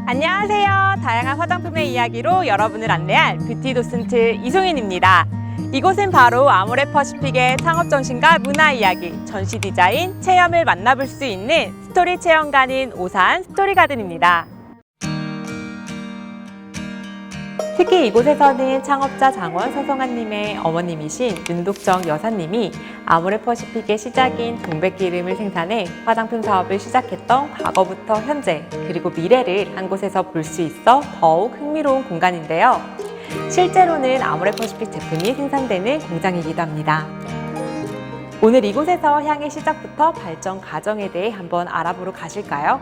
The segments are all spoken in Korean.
안녕하세요. 다양한 화장품의 이야기로 여러분을 안내할 뷰티 도슨트 이송인입니다. 이곳은 바로 아모레퍼시픽의 창업 정신과 문화 이야기, 전시 디자인, 체험을 만나볼 수 있는 스토리 체험관인 오산 스토리가든입니다. 특히 이곳에서는 창업자 장원 서성환님의 어머님이신 윤독정 여사님이 아모레퍼시픽의 시작인 동백기름을 생산해 화장품 사업을 시작했던 과거부터 현재 그리고 미래를 한 곳에서 볼 수 있어 더욱 흥미로운 공간인데요. 실제로는 아모레퍼시픽 제품이 생산되는 공장이기도 합니다. 오늘 이곳에서 향의 시작부터 발전 과정에 대해 한번 알아보러 가실까요?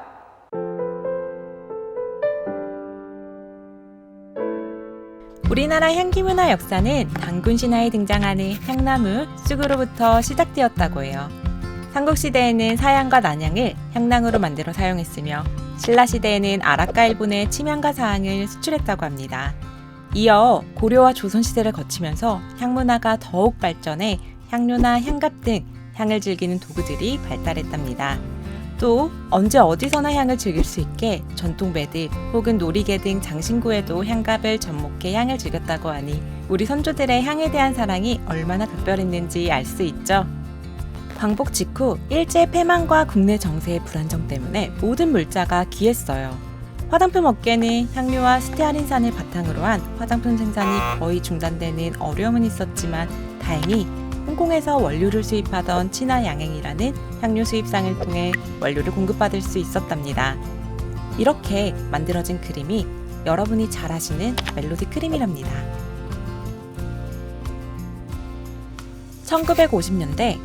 우리나라 향기 문화 역사는 단군 신화에 등장하는 향나무, 쑥으로부터 시작되었다고 해요. 삼국시대에는 사향과 난향을 향낭으로 만들어 사용했으며 신라시대에는 아라카 일본에 침향과 사항을 수출했다고 합니다. 이어 고려와 조선시대를 거치면서 향문화가 더욱 발전해 향료나 향갑 등 향을 즐기는 도구들이 발달했답니다. 또 언제 어디서나 향을 즐길 수 있게 전통 매듭 혹은 놀이개 등 장신구에도 향갑을 접목해 향을 즐겼다고 하니 우리 선조들의 향에 대한 사랑이 얼마나 각별했는지 알 수 있죠. 광복 직후 일제 패망과 국내 정세의 불안정 때문에 모든 물자가 귀했어요. 화장품 업계는 향료와 스테아린산을 바탕으로 한 화장품 생산이 거의 중단되는 어려움은 있었지만 다행히 홍콩에서 원료를 수입하던 친화양행이라는 향료 수입상을 통해 원료를 공급받을 수 있었답니다. 이렇게 만들어진 크림이 여러분이 잘 아시는 멜로디 크림이랍니다. 1950년대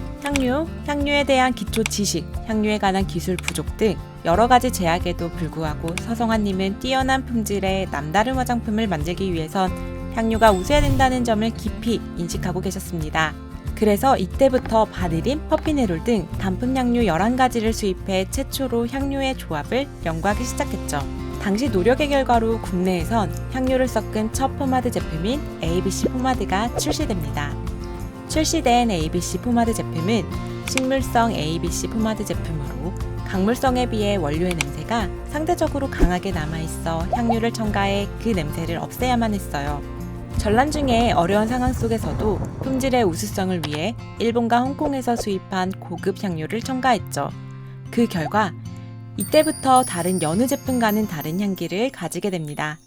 향료에 대한 기초 지식, 향료에 관한 기술 부족 등 여러 가지 제약에도 불구하고 서성환님은 뛰어난 품질의 남다른 화장품을 만들기 위해선 향료가 우수해야 된다는 점을 깊이 인식하고 계셨습니다. 그래서 이때부터 바느림, 퍼피네롤 등 단품 향료 11가지를 수입해 최초로 향료의 조합을 연구하기 시작했죠. 당시 노력의 결과로 국내에선 향료를 섞은 첫 포마드 제품인 ABC 포마드가 출시됩니다. 출시된 ABC 포마드 제품은 식물성 ABC 포마드 제품으로 강물성에 비해 원료의 냄새가 상대적으로 강하게 남아있어 향료를 첨가해 그 냄새를 없애야만 했어요. 전란 중에 어려운 상황 속에서도 품질의 우수성을 위해 일본과 홍콩에서 수입한 고급 향료를 첨가했죠. 그 결과 이때부터 다른 여느 제품과는 다른 향기를 가지게 됩니다.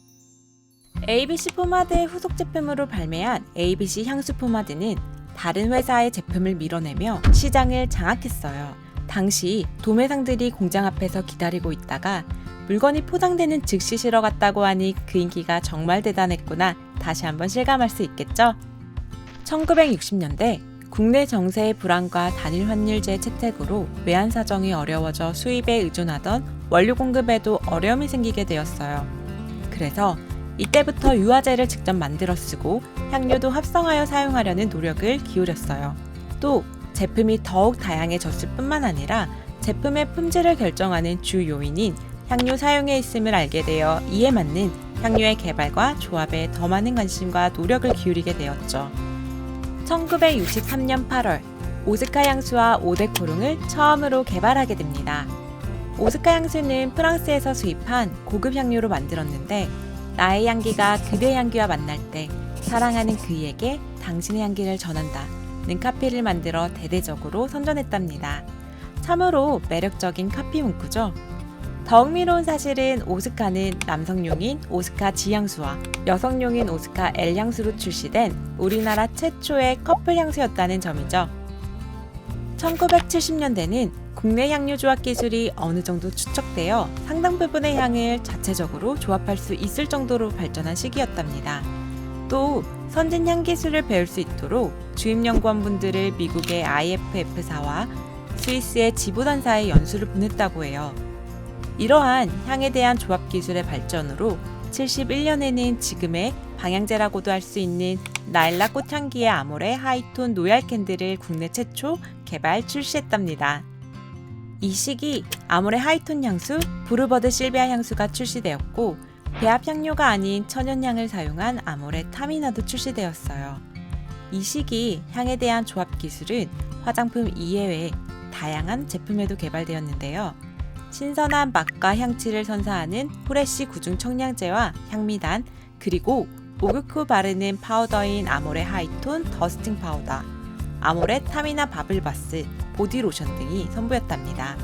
ABC 포마드의 후속 제품으로 발매한 ABC 향수 포마드는 다른 회사의 제품을 밀어내며 시장을 장악했어요. 당시 도매상들이 공장 앞에서 기다리고 있다가 물건이 포장되는 즉시 실어갔다고 하니 그 인기가 정말 대단했구나 다시 한번 실감할 수 있겠죠? 1960년대 국내 정세의 불안과 단일 환율제 채택으로 외환 사정이 어려워져 수입에 의존하던 원료 공급에도 어려움이 생기게 되었어요. 그래서 이때부터 유화제를 직접 만들어 쓰고 향료도 합성하여 사용하려는 노력을 기울였어요. 또 제품이 더욱 다양해졌을 뿐만 아니라 제품의 품질을 결정하는 주 요인인 향료 사용에 있음을 알게 되어 이에 맞는 향료의 개발과 조합에 더 많은 관심과 노력을 기울이게 되었죠. 1963년 8월 오스카 향수와 오데코롱을 처음으로 개발하게 됩니다. 오스카 향수는 프랑스에서 수입한 고급 향료로 만들었는데 나의 향기가 그대의 향기와 만날 때 사랑하는 그에게 당신의 향기를 전한다는 카피를 만들어 대대적으로 선전했답니다. 참으로 매력적인 카피 문구죠. 더욱 흥미로운 사실은 오스카는 남성용인 오스카 G향수와 여성용인 오스카 L향수로 출시된 우리나라 최초의 커플 향수였다는 점이죠. 1970년대는 국내 향료 조합 기술이 어느 정도 추척되어 상당 부분의 향을 자체적으로 조합할 수 있을 정도로 발전한 시기였답니다. 또 선진 향 기술을 배울 수 있도록 주임연구원분들을 미국의 IFF사와 스위스의 지보단사에 연수를 보냈다고 해요. 이러한 향에 대한 조합 기술의 발전으로 71년에는 지금의 방향제라고도 할 수 있는 나일락 꽃향기의 아모레 하이톤 노얄 캔들을 국내 최초 개발 출시했답니다. 이 시기 아모레 하이톤 향수, 브루버드 실비아 향수가 출시되었고 배합 향료가 아닌 천연향을 사용한 아모레 타미나도 출시되었어요. 이 시기 향에 대한 조합 기술은 화장품 이외에 다양한 제품에도 개발되었는데요. 신선한 맛과 향취를 선사하는 후레쉬 구중 청량제와 향미단, 그리고 목욕 후 바르는 파우더인 아모레 하이톤 더스팅 파우더, 아모레 타미나 바블바스, 보디로션 등이 선보였답니다.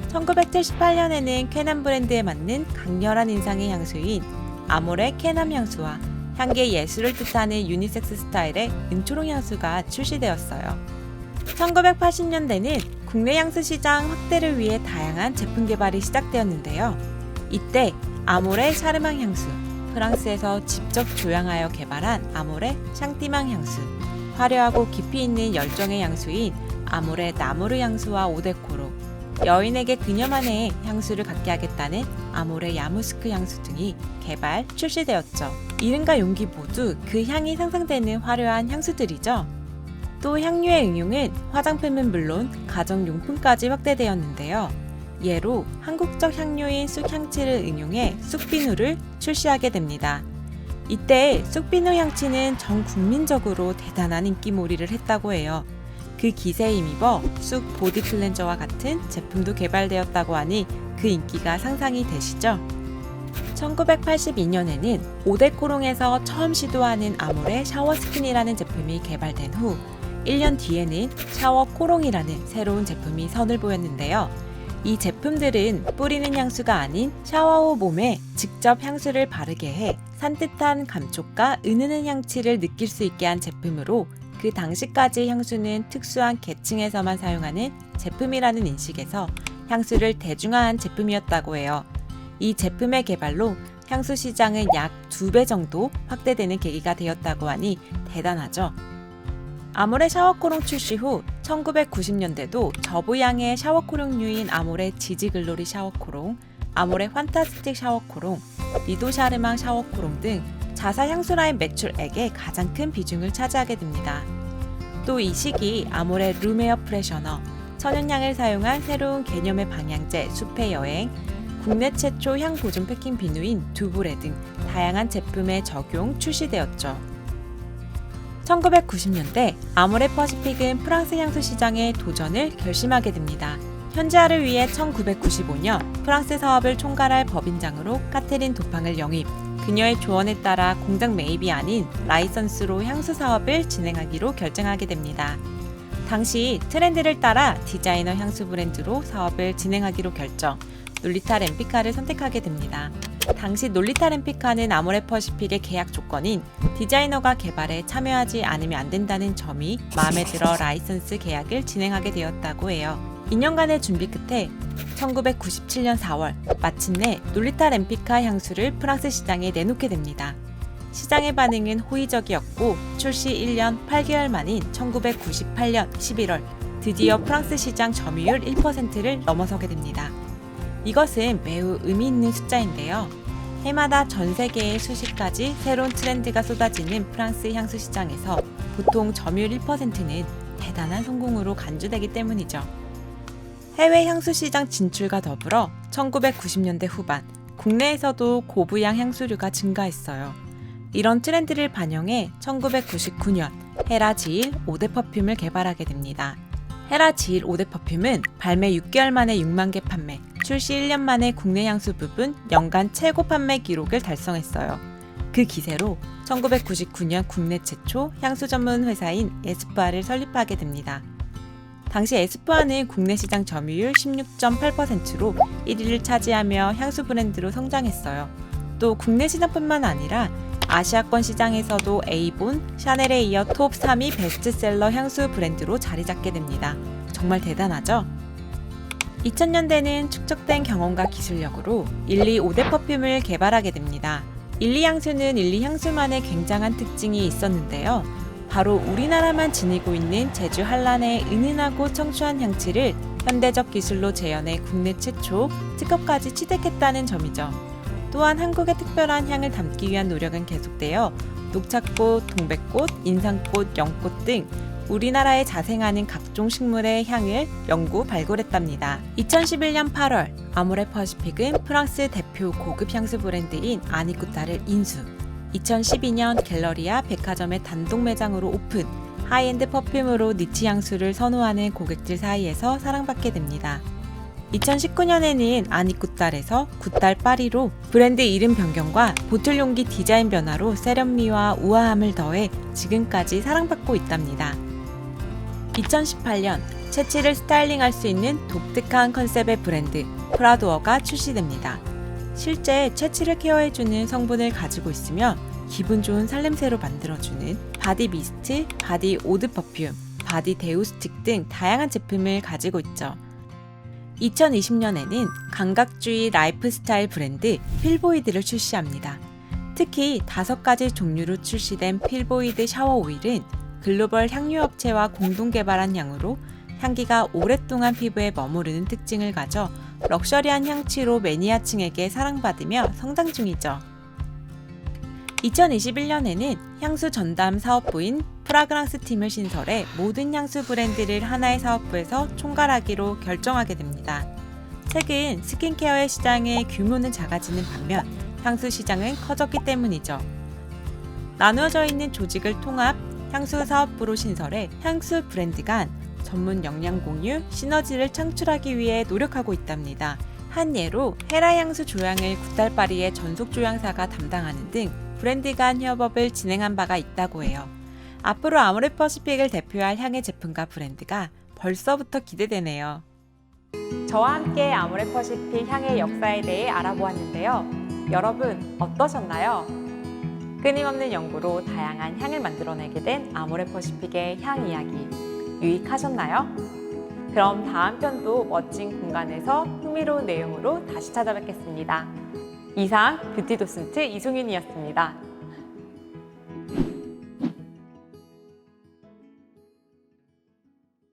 1978년에는 쾌남 브랜드에 맞는 강렬한 인상의 향수인 아모레 쾌남 향수와 향기의 예술을 뜻하는 유니섹스 스타일의 은초록 향수가 출시되었어요. 1980년대는 국내 향수 시장 확대를 위해 다양한 제품 개발이 시작되었는데요. 이때 아모레 샤르망 향수, 프랑스에서 직접 조향하여 개발한 아모레 샹띠망 향수, 화려하고 깊이 있는 열정의 향수인 아모레 나무르 향수와 오데코로, 여인에게 그녀만의 향수를 갖게 하겠다는 아모레 야무스크 향수 등이 개발, 출시되었죠. 이름과 용기 모두 그 향이 상상되는 화려한 향수들이죠. 또 향유의 응용은 화장품은 물론 가정용품까지 확대되었는데요. 예로 한국적 향료인 쑥향치를 응용해 쑥비누를 출시하게 됩니다. 이때 쑥비누 향치는 전 국민적으로 대단한 인기몰이를 했다고 해요. 그 기세에 힘입어 쑥 보디 클렌저와 같은 제품도 개발되었다고 하니 그 인기가 상상이 되시죠? 1982년에는 오데코롱에서 처음 시도하는 아모레 샤워스킨이라는 제품이 개발된 후 1년 뒤에는 샤워코롱이라는 새로운 제품이 선을 보였는데요. 이 제품들은 뿌리는 향수가 아닌 샤워 후 몸에 직접 향수를 바르게 해 산뜻한 감촉과 은은한 향취를 느낄 수 있게 한 제품으로 그 당시까지 향수는 특수한 계층에서만 사용하는 제품이라는 인식에서 향수를 대중화한 제품이었다고 해요. 이 제품의 개발로 향수 시장은 약 2배 정도 확대되는 계기가 되었다고 하니 대단하죠. 아모레 샤워코롱 출시 후 1990년대도 저부양의 샤워코롱류인 아모레 지지글로리 샤워코롱, 아모레 환타스틱 샤워코롱, 리도 샤르망 샤워코롱 등 자사 향수 라인 매출액의 가장 큰 비중을 차지하게 됩니다. 또 이 시기 아모레 룸에어 프레셔너, 천연향을 사용한 새로운 개념의 방향제 숲의 여행, 국내 최초 향 보존 패킹 비누인 두브레 등 다양한 제품의 적용 출시되었죠. 1990년대 아모레 퍼시픽은 프랑스 향수 시장에 도전을 결심하게 됩니다. 현지화를 위해 1995년 프랑스 사업을 총괄할 법인장으로 카테린 도팡을 영입, 그녀의 조언에 따라 공장 매입이 아닌 라이선스로 향수 사업을 진행하기로 결정하게 됩니다. 당시 트렌드를 따라 디자이너 향수 브랜드로 사업을 진행하기로 결정, 놀리타 램피카를 선택하게 됩니다. 당시 놀리타 램피카는 아모레 퍼시픽의 계약 조건인 디자이너가 개발에 참여하지 않으면 안 된다는 점이 마음에 들어 라이선스 계약을 진행하게 되었다고 해요. 2년간의 준비 끝에 1997년 4월 마침내 놀리타 램피카 향수를 프랑스 시장에 내놓게 됩니다. 시장의 반응은 호의적이었고 출시 1년 8개월 만인 1998년 11월 드디어 프랑스 시장 점유율 1%를 넘어서게 됩니다. 이것은 매우 의미 있는 숫자인데요. 해마다 전 세계에 수십 가지 새로운 트렌드가 쏟아지는 프랑스 향수 시장에서 보통 점유율 1%는 대단한 성공으로 간주되기 때문이죠. 해외 향수 시장 진출과 더불어 1990년대 후반 국내에서도 고부양 향수류가 증가했어요. 이런 트렌드를 반영해 1999년 헤라 지일 5대 퍼퓸을 개발하게 됩니다. 헤라 지일 5대 퍼퓸은 발매 6개월 만에 6만 개 판매, 출시 1년 만에 국내 향수 부분 연간 최고 판매 기록을 달성했어요. 그 기세로 1999년 국내 최초 향수 전문 회사인 에스쁘아를 설립하게 됩니다. 당시 에스쁘아는 국내 시장 점유율 16.8%로 1위를 차지하며 향수 브랜드로 성장했어요. 또 국내 시장뿐만 아니라 아시아권 시장에서도 에이본, 샤넬에 이어 톱 3위 베스트셀러 향수 브랜드로 자리 잡게 됩니다. 정말 대단하죠? 2000년대는 축적된 경험과 기술력으로 1, 2, 5대 퍼퓸을 개발하게 됩니다. 1, 2 향수는 1, 2 향수만의 굉장한 특징이 있었는데요. 바로 우리나라만 지니고 있는 제주 한란의 은은하고 청초한 향취를 현대적 기술로 재현해 국내 최초 특허까지 취득했다는 점이죠. 또한 한국의 특별한 향을 담기 위한 노력은 계속되어 녹차꽃, 동백꽃, 인상꽃, 연꽃 등 우리나라에 자생하는 각종 식물의 향을 연구 발굴했답니다. 2011년 8월 아모레 퍼시픽은 프랑스 대표 고급 향수 브랜드인 아니쿠타를 인수, 2012년 갤러리아 백화점의 단독 매장으로 오픈, 하이엔드 퍼퓸으로 니치 향수를 선호하는 고객들 사이에서 사랑받게 됩니다. 2019년에는 아니굿달에서 굿달 파리로 브랜드 이름 변경과 보틀 용기 디자인 변화로 세련미와 우아함을 더해 지금까지 사랑받고 있답니다. 2018년 채취를 스타일링할 수 있는 독특한 컨셉의 브랜드 프라도어가 출시됩니다. 실제 채취를 케어해주는 성분을 가지고 있으며 기분 좋은 살냄새로 만들어주는 바디 미스트, 바디 오드 퍼퓸, 바디 데우 스틱 등 다양한 제품을 가지고 있죠. 2020년에는 감각주의 라이프스타일 브랜드 필보이드를 출시합니다. 특히 5가지 종류로 출시된 필보이드 샤워 오일은 글로벌 향유 업체와 공동 개발한 향으로 향기가 오랫동안 피부에 머무르는 특징을 가져 럭셔리한 향취로 매니아층에게 사랑받으며 성장 중이죠. 2021년에는 향수 전담 사업부인 프라그랑스 팀을 신설해 모든 향수 브랜드를 하나의 사업부에서 총괄하기로 결정하게 됩니다. 최근 스킨케어의 시장의 규모는 작아지는 반면 향수 시장은 커졌기 때문이죠. 나누어져 있는 조직을 통합 향수 사업부로 신설해 향수 브랜드 간 전문 역량 공유, 시너지를 창출하기 위해 노력하고 있답니다. 한 예로 헤라 향수 조향을 굿달파리의 전속 조향사가 담당하는 등 브랜드 간 협업을 진행한 바가 있다고 해요. 앞으로 아모레퍼시픽을 대표할 향의 제품과 브랜드가 벌써부터 기대되네요. 저와 함께 아모레퍼시픽 향의 역사에 대해 알아보았는데요. 여러분 어떠셨나요? 끊임없는 연구로 다양한 향을 만들어내게 된 아모레퍼시픽의 향 이야기 유익하셨나요? 그럼 다음 편도 멋진 공간에서 흥미로운 내용으로 다시 찾아뵙겠습니다. 이상 뷰티 도슨트 이송윤이었습니다.